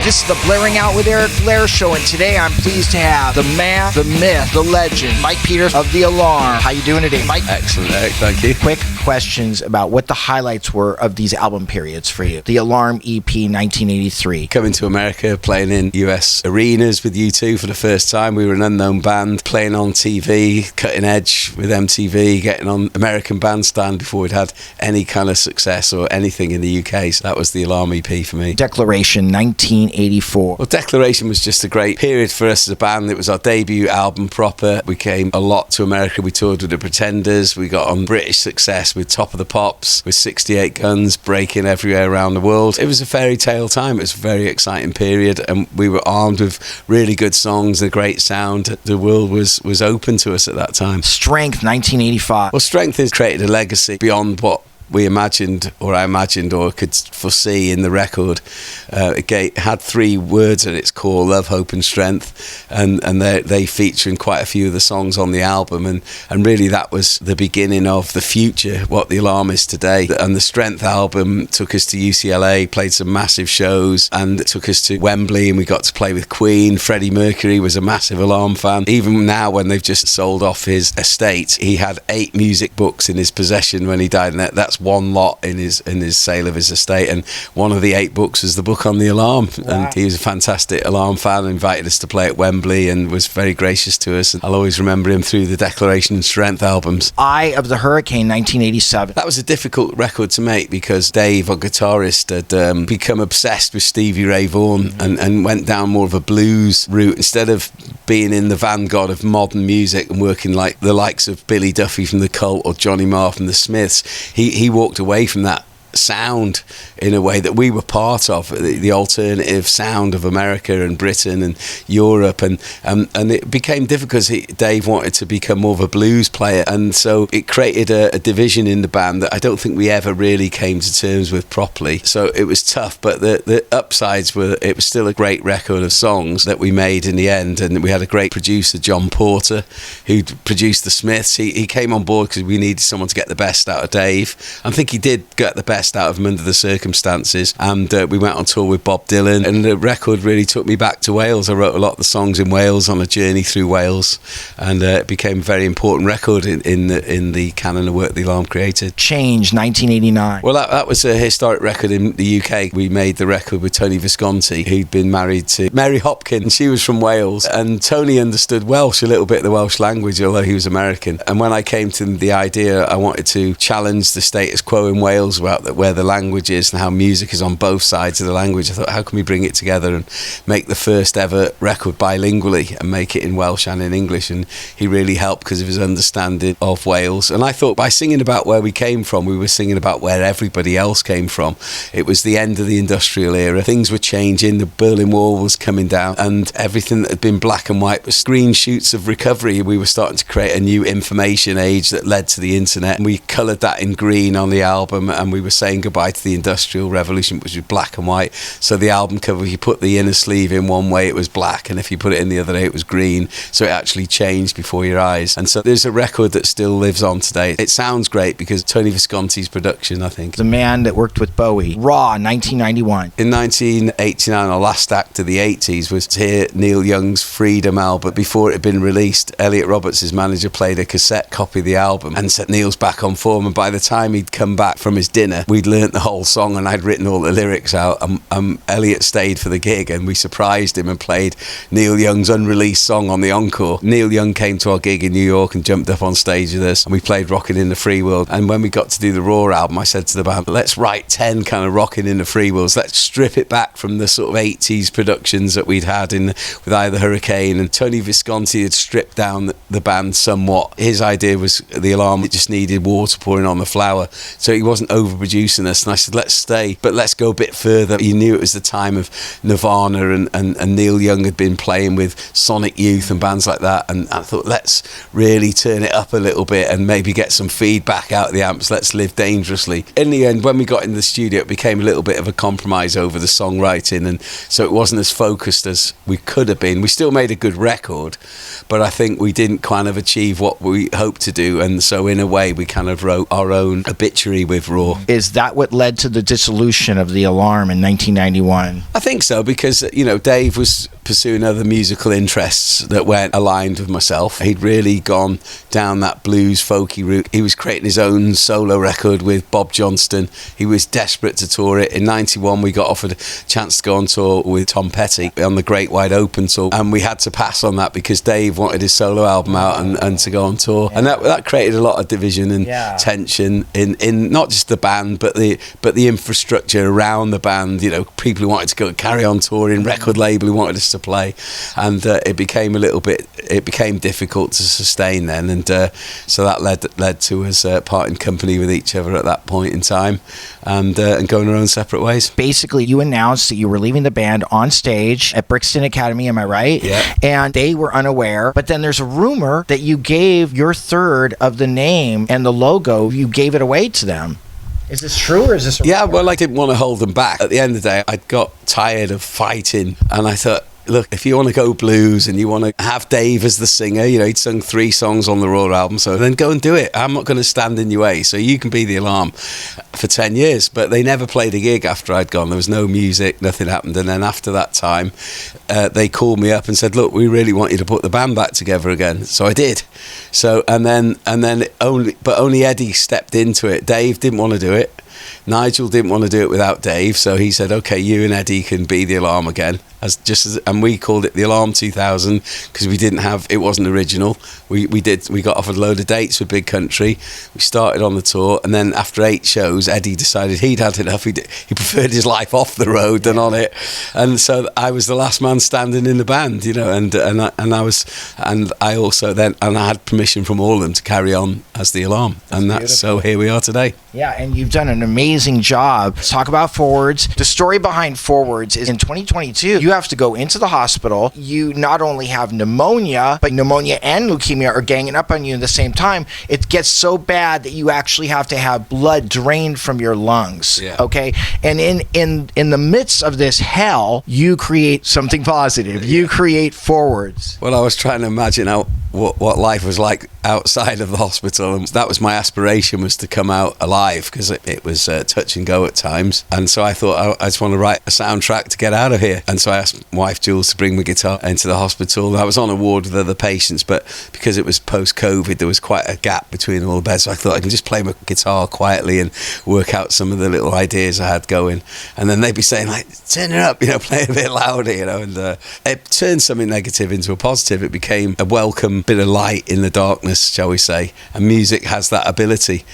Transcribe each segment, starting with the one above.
This is the Blairing Out with Eric Blair show, and today I'm pleased to have the man, the myth, the legend, Mike Peters of The Alarm. How you doing today, Mike? Excellent, Eric. Thank you. Quick questions about what the highlights were of these album periods for you. The Alarm EP 1983. Coming to America, playing in US arenas with U2 for the first time. We were an unknown band, playing on TV, cutting edge with MTV, getting on American Bandstand before we'd had any kind of success or anything in the UK. So that was the Alarm EP for me. Declaration 1984. Well, Declaration was just a great period for us as a band. It was our debut album proper. We came a lot to America. We toured with the Pretenders. We got on British success with Top of the Pops, with 68 Guns, breaking everywhere around the world. It was a fairy tale time. It was a very exciting period, and we were armed with really good songs, a great sound. The world was open to us at that time. Strength 1985. Well, Strength has created a legacy beyond what we imagined, or I imagined, or could foresee in the record. It had 3 words at its core: love, hope and strength, and they feature in quite a few of the songs on the album, and really that was the beginning of the future, what the Alarm is today. And the Strength album took us to UCLA, played some massive shows, and took us to Wembley, and we got to play with Queen. Freddie Mercury was a massive Alarm fan. Even now, when they've just sold off his estate, he had 8 music books in his possession when he died, and that's one lot in his sale of his estate, and one of the 8 books was the book on the Alarm. Wow. And he was a fantastic Alarm fan, invited us to play at Wembley and was very gracious to us, and I'll always remember him through the Declaration and Strength albums. Eye of the Hurricane 1987. That was a difficult record to make because Dave, our guitarist, had become obsessed with Stevie Ray Vaughan, and went down more of a blues route instead of being in the vanguard of modern music and working like the likes of Billy Duffy from the Cult or Johnny Marr from the Smiths. He walked away from that sound in a way that we were part of, the alternative sound of America and Britain and Europe, and it became difficult because Dave wanted to become more of a blues player, and so it created a division in the band that I don't think we ever really came to terms with properly. So it was tough, but the upsides were it was still a great record of songs that we made in the end, and we had a great producer, John Porter, who produced the Smiths. He came on board because we needed someone to get the best out of Dave. I think he did get the best out of him under the circumstances, and we went on tour with Bob Dylan, and the record really took me back to Wales. I wrote a lot of the songs in Wales on a journey through Wales, and it became a very important record in the canon of work the Alarm created. Change 1989. Well, that was a historic record in the UK. We made the record with Tony Visconti, who'd been married to Mary Hopkins. She was from Wales, and Tony understood Welsh, a little bit of the Welsh language, although he was American. And when I came to the idea, I wanted to challenge the status quo in Wales about where the language is and how music is on both sides of the language. I thought, how can we bring it together and make the first ever record bilingually and make it in Welsh and in English? And he really helped because of his understanding of Wales. And I thought by singing about where we came from, we were singing about where everybody else came from. It was the end of the industrial era. Things were changing. The Berlin Wall was coming down, and everything that had been black and white was green shoots of recovery. We were starting to create a new information age that led to the internet, and we coloured that in green on the album, and we were saying goodbye to the Industrial Revolution, which was black and white. So the album cover, if you put the inner sleeve in one way, it was black, and if you put it in the other way, it was green. So it actually changed before your eyes. And so there's a record that still lives on today. It sounds great because Tony Visconti's production, I think. The man that worked with Bowie. Raw 1991. In 1989, our last act of the 80s was to hear Neil Young's Freedom album. Before it had been released, Elliot Roberts, his manager, played a cassette copy of the album and said Neil's back on form. And by the time he'd come back from his dinner, we'd learnt the whole song and I'd written all the lyrics out. Elliot stayed for the gig, and we surprised him and played Neil Young's unreleased song on the encore. Neil Young came to our gig in New York and jumped up on stage with us, and we played Rockin' in the Free World. And when we got to do the Raw album, I said to the band, let's write 10 kind of Rockin' in the Free Worlds. Let's strip it back from the sort of 80s productions that we'd had with Eye of the Hurricane. And Tony Visconti had stripped down the band somewhat. His idea was the Alarm, it just needed water pouring on the flower, so he wasn't overproducing us. And I said, let's stay, but let's go a bit further. He knew it was the time of Nirvana, and Neil Young had been playing with Sonic Youth and bands like that, and I thought, let's really turn it up a little bit and maybe get some feedback out of the amps. Let's live dangerously. In the end, when we got in the studio, it became a little bit of a compromise over the songwriting, and so it wasn't as focused as we could have been. We still made a good record, but I think we didn't kind of achieve what we hoped to do, and so in a way we kind of wrote our own obituary with Raw. Is is that what led to the dissolution of the Alarm in 1991? I think so, because, Dave was pursuing other musical interests that weren't aligned with myself. He'd really gone down that blues folky route. He was creating his own solo record with Bob Johnston. He was desperate to tour it. In 91 we got offered a chance to go on tour with Tom Petty on the Great Wide Open tour, and we had to pass on that because Dave wanted his solo album out and to go on tour. And that created a lot of division and tension in not just the band but the infrastructure around the band. People who wanted to go carry on touring, record label who wanted us to play, and it became difficult to sustain then, and so that led to us parting company with each other at that point in time, and going our own separate ways. Basically, you announced that you were leaving the band on stage at Brixton Academy, am I right? Yeah. And they were unaware, but then there's a rumor that you gave your third of the name and the logo, you gave it away to them. Is this true, or is this a rumor? Yeah, well, I didn't want to hold them back. At the end of the day, I got tired of fighting, and I thought, look, if you want to go blues and you want to have Dave as the singer, he'd sung 3 songs on the Raw album, so then go and do it. I'm not going to stand in your way, so you can be the Alarm for 10 years. But they never played a gig after I'd gone. There was no music, nothing happened. And then after that time, they called me up and said, look, we really want you to put the band back together again. So I did. So and then only Eddie stepped into it. Dave didn't want to do it. Nigel didn't want to do it without Dave, so he said, okay, you and Eddie can be the Alarm again, and we called it the Alarm 2000 because it wasn't original. We got offered a load of dates with Big Country. We started on the tour, and then after 8 shows, Eddie decided he'd had enough. He preferred his life off the road than on it, and so I was the last man standing in the band, and I had permission from all of them to carry on as the Alarm, so here we are today. Yeah, and you've done an amazing job. Let's talk about Forwards. The story behind Forwards is in 2022, you have to go into the hospital. You not only have pneumonia, but pneumonia and leukemia are ganging up on you at the same time. It gets so bad that you actually have to have blood drained from your lungs. Yeah. Okay? And in the midst of this hell, you create something positive. You create Forwards. Well, I was trying to imagine what life was like outside of the hospital, and that was my aspiration, was to come out alive, because it was touch and go at times. And so I thought, I just want to write a soundtrack to get out of here. And so I asked my wife Jules to bring my guitar into the hospital. I was on a ward with other patients, but because it was post-COVID, there was quite a gap between all the beds, so I thought I can just play my guitar quietly and work out some of the little ideas I had going. And then they'd be saying, like, turn it up, play a bit louder, and it turned something negative into a positive. It became a welcome bit of light in the darkness, shall we say. And music has that ability.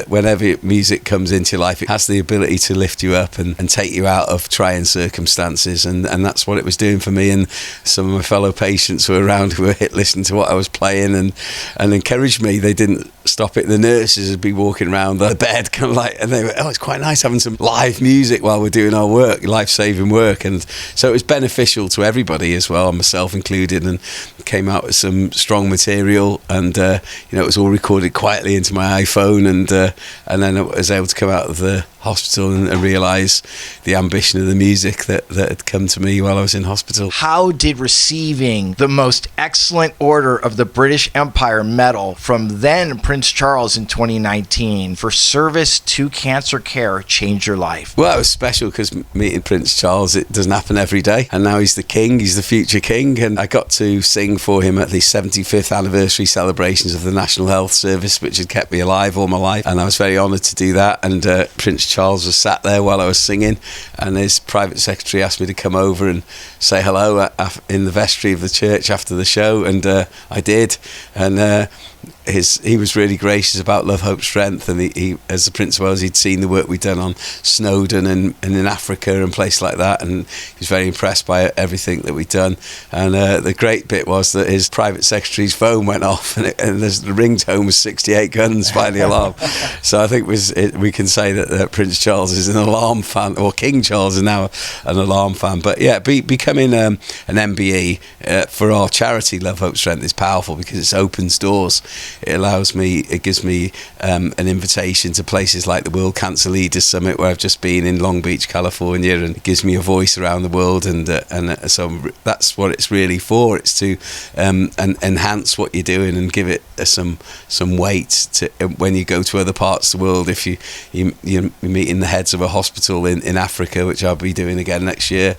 Whenever music comes into your life, it has the ability to lift you up and take you out of trying circumstances, and that's what it was doing for me. And some of my fellow patients who were around who were listening to what I was playing and encouraged me. They didn't stop it. The nurses would be walking around the bed kind of like, and they were, it's quite nice having some live music while we're doing our work, life-saving work. And so it was beneficial to everybody as well, myself included, and came out with some strong material. And it was all recorded quietly into my iPhone, and then I was able to come out of the hospital and realise the ambition of the music that had come to me while I was in hospital. How did receiving the most excellent order of the British Empire medal from then Prince Charles in 2019 for service to cancer care change your life? Well, it was special because meeting Prince Charles, it doesn't happen every day, and now he's the king, he's the future king, and I got to sing for him at the 75th anniversary celebrations of the National Health Service, which had kept me alive all my life, and I was very honoured to do that. And Prince Charles was sat there while I was singing, and his private secretary asked me to come over and say hello in the vestry of the church after the show, and I did. And he was really gracious about Love, Hope, Strength, and he as the Prince of Wales, he'd seen the work we'd done on Snowdon and in Africa and places like that, and he was very impressed by everything that we'd done. And the great bit was that his private secretary's phone went off, and the ringtone was 68 guns by the alarm. So I think we can say that Prince Charles is an Alarm fan, or King Charles is now an Alarm fan. But yeah, becoming an MBE for our charity Love, Hope, Strength is powerful because it opens doors It allows me, it gives me an invitation to places like the World Cancer Leaders Summit, where I've just been in Long Beach, California, and it gives me a voice around the world. And so that's what it's really for. It's to enhance what you're doing and give it some weight to when you go to other parts of the world. If you're meeting the heads of a hospital in Africa, which I'll be doing again next year,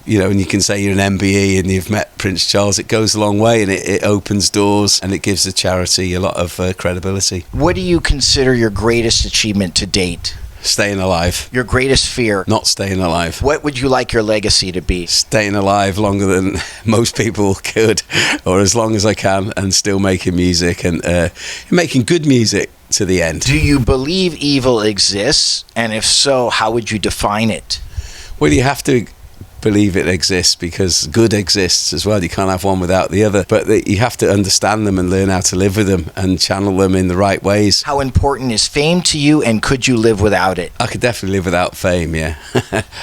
you know, and you can say you're an MBE and you've met Prince Charles, it goes a long way, and it opens doors, and it gives the charity a lot of credibility. What do you consider your greatest achievement to date? Staying alive. Your greatest fear? Not staying alive. What would you like your legacy to be? Staying alive longer than most people could, or as long as I can, and still making music, and making good music to the end. Do you believe evil exists? And if so, how would you define it? Well, you have to believe it exists, because good exists as well. You can't have one without the other, but you have to understand them and learn how to live with them and channel them in the right ways. How important is fame to you, and could you live without it? I could definitely live without fame, yeah.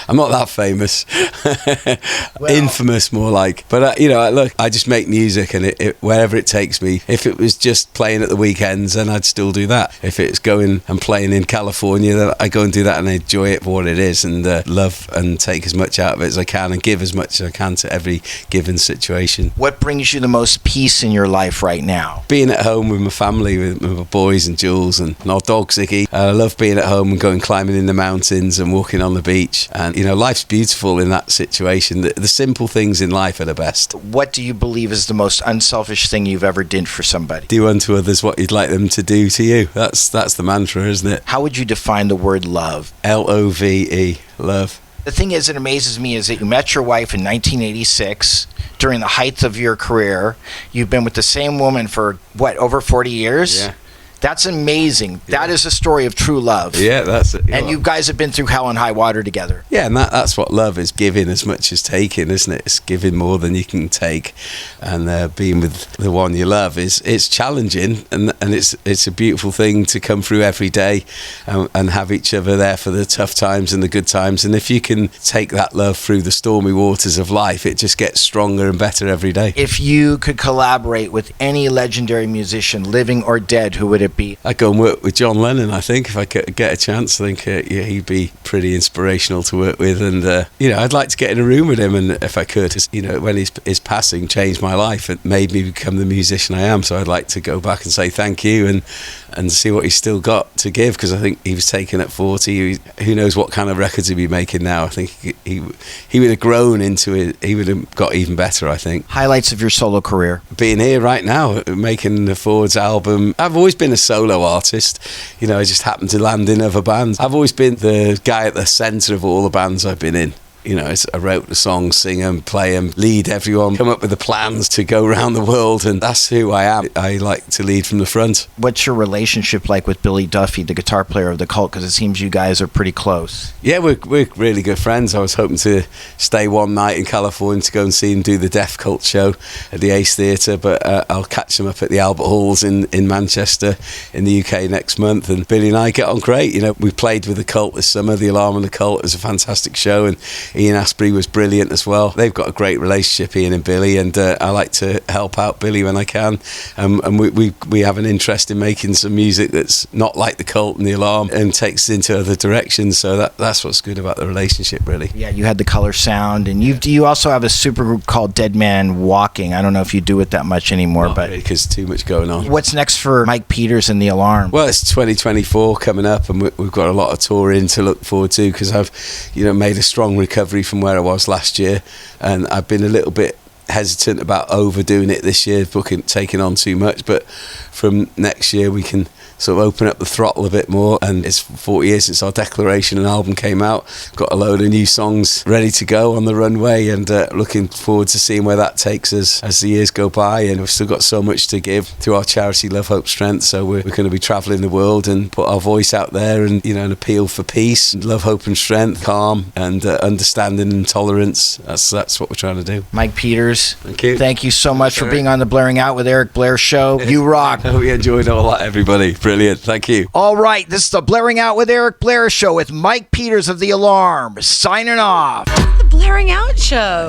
I'm not that famous. Well, infamous more like, but you know, look, I just make music, and wherever it takes me. If it was just playing at the weekends, then I'd still do that. If it's going and playing in California, then I go and do that and enjoy it for what it is, and love and take as much out of it as I can, and give as much as I can to every given situation. What brings you the most peace in your life right now? Being at home with my family, with my boys and Jules and our dog Ziggy. I love being at home and going climbing in the mountains and walking on the beach. And you know, life's beautiful in that situation. The simple things in life are the best. What do you believe is the most unselfish thing you've ever did for somebody? Do unto others what you'd like them to do to you. That's the mantra, isn't it? How would you define the word love? LOVE, love. The thing is, that amazes me is that you met your wife in 1986 during the height of your career. You've been with the same woman for, what, over 40 years? Yeah. That's amazing. Yeah. That is a story of true love. Yeah, that's it. And you guys have been through hell and high water together. Yeah, and that's what love is, giving as much as taking, isn't it? It's giving more than you can take, and being with the one you love it's challenging, and it's a beautiful thing to come through every day, and have each other there for the tough times and the good times. And if you can take that love through the stormy waters of life, it just gets stronger and better every day. If you could collaborate with any legendary musician, living or dead, who would it be? I'd go and work with John Lennon, I think, if I could get a chance. I think yeah, he'd be pretty inspirational to work with, and you know, I'd like to get in a room with him, and if I could. You know, when his passing changed my life, it made me become the musician I am, so I'd like to go back and say thank you, and see what he's still got to give, because I think he was taken at 40. Who knows what kind of records he'd be making now. I think he would have grown into it. He would have got even better, I think. Highlights of your solo career? Being here right now, making the Forwards album. I've always been a solo artist. You know, I just happened to land in other bands. I've always been the guy at the centre of all the bands I've been in. You know, I wrote the songs, sing them, play them, lead everyone, come up with the plans to go around the world, and that's who I am. I like to lead from the front. What's your relationship like with Billy Duffy, the guitar player of the Cult? Because it seems you guys are pretty close. Yeah, we're really good friends. I was hoping to stay one night in California to go and see him do the Deaf Cult show at the Ace Theatre, but I'll catch him up at the Albert Halls in Manchester in the UK next month. And Billy and I get on great. You know, we played with the Cult this summer, the Alarm and the Cult. It was a fantastic show, and Ian Astbury was brilliant as well. They've got a great relationship, Ian and Billy, and I like to help out Billy when I can. And we have an interest in making some music that's not like the Cult and the Alarm, and takes it into other directions. So that's what's good about the relationship, really. Yeah, you had the Color Sound, and you also have a super group called Dead Man Walking. I don't know if you do it that much anymore, not but really, because too much going on. What's next for Mike Peters and the Alarm? Well, it's 2024 coming up, and we've got a lot of touring to look forward to, because I've made a strong recovery from where I was last year, and I've been a little bit hesitant about overdoing it this year, taking on too much, but from next year we can sort of open up the throttle a bit more. And it's 40 years since our Declaration and album came out. Got a load of new songs ready to go on the runway, and looking forward to seeing where that takes us as the years go by. And we've still got so much to give through our charity Love, Hope, Strength, so we're going to be travelling the world and put our voice out there, and an appeal for peace, love, hope and strength, calm and understanding and tolerance. That's what we're trying to do. Mike Peters, thank you. Thank you so much for being on the Blairing Out with Eric Blair show. You rock. I hope you enjoyed all that, everybody. Brilliant. Thank you. All right, this is the Blairing Out with Eric Blair show with Mike Peters of the Alarm, signing off. The Blairing Out show.